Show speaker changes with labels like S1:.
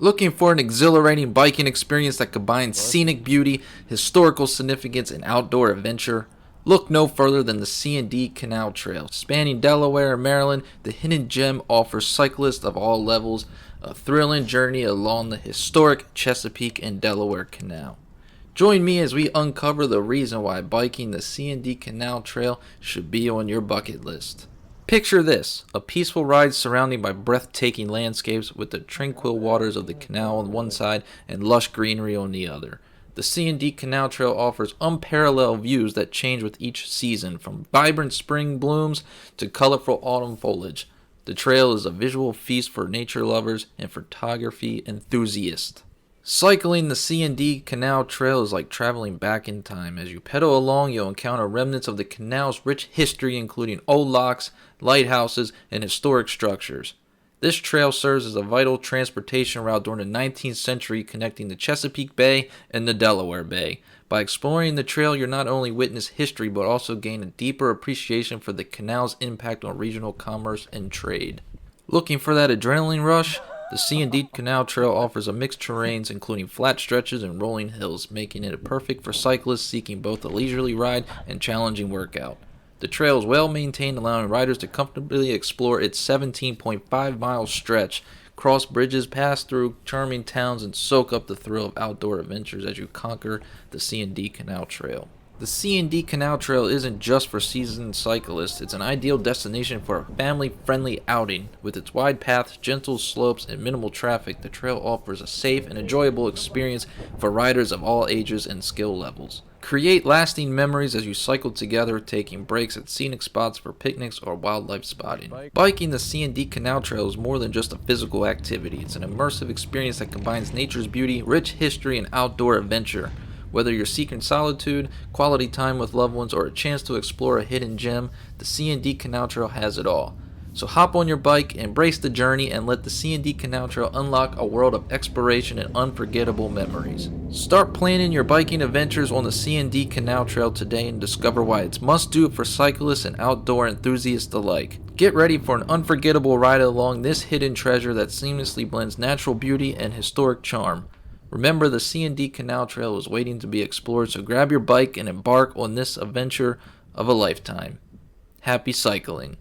S1: Looking for an exhilarating biking experience that combines scenic beauty, historical significance, and outdoor adventure? Look no further than the C&D Canal Trail. Spanning Delaware and Maryland, the hidden gem offers cyclists of all levels a thrilling journey along the historic Chesapeake and Delaware Canal. Join me as we uncover the reason why biking the C&D Canal Trail should be on your bucket list. Picture this, a peaceful ride surrounded by breathtaking landscapes with the tranquil waters of the canal on one side and lush greenery on the other. The C&D Canal Trail offers unparalleled views that change with each season, from vibrant spring blooms to colorful autumn foliage. The trail is a visual feast for nature lovers and photography enthusiasts. Cycling the C&D Canal Trail is like traveling back in time. As you pedal along, you'll encounter remnants of the canal's rich history, including old locks, lighthouses, and historic structures. This trail serves as a vital transportation route during the 19th century, connecting the Chesapeake Bay and the Delaware Bay. By exploring the trail, you'll not only witness history, but also gain a deeper appreciation for the canal's impact on regional commerce and trade. Looking for that adrenaline rush? The C&D Canal Trail offers a mixed terrains, including flat stretches and rolling hills, making it perfect for cyclists seeking both a leisurely ride and challenging workout. The trail is well maintained, allowing riders to comfortably explore its 17.5-mile stretch, cross bridges, pass through charming towns, and soak up the thrill of outdoor adventures as you conquer the C&D Canal Trail. The C&D Canal Trail isn't just for seasoned cyclists. It's an ideal destination for a family-friendly outing. With its wide paths, gentle slopes, and minimal traffic, the trail offers a safe and enjoyable experience for riders of all ages and skill levels. Create lasting memories as you cycle together, taking breaks at scenic spots for picnics or wildlife spotting. Biking the C&D Canal Trail is more than just a physical activity. It's an immersive experience that combines nature's beauty, rich history, and outdoor adventure. Whether you're seeking solitude, quality time with loved ones, or a chance to explore a hidden gem, the C&D Canal Trail has it all. So hop on your bike, embrace the journey, and let the C&D Canal Trail unlock a world of exploration and unforgettable memories. Start planning your biking adventures on the C&D Canal Trail today and discover why it's must-do for cyclists and outdoor enthusiasts alike. Get ready for an unforgettable ride along this hidden treasure that seamlessly blends natural beauty and historic charm. Remember, the C&D Canal Trail is waiting to be explored, so grab your bike and embark on this adventure of a lifetime. Happy cycling.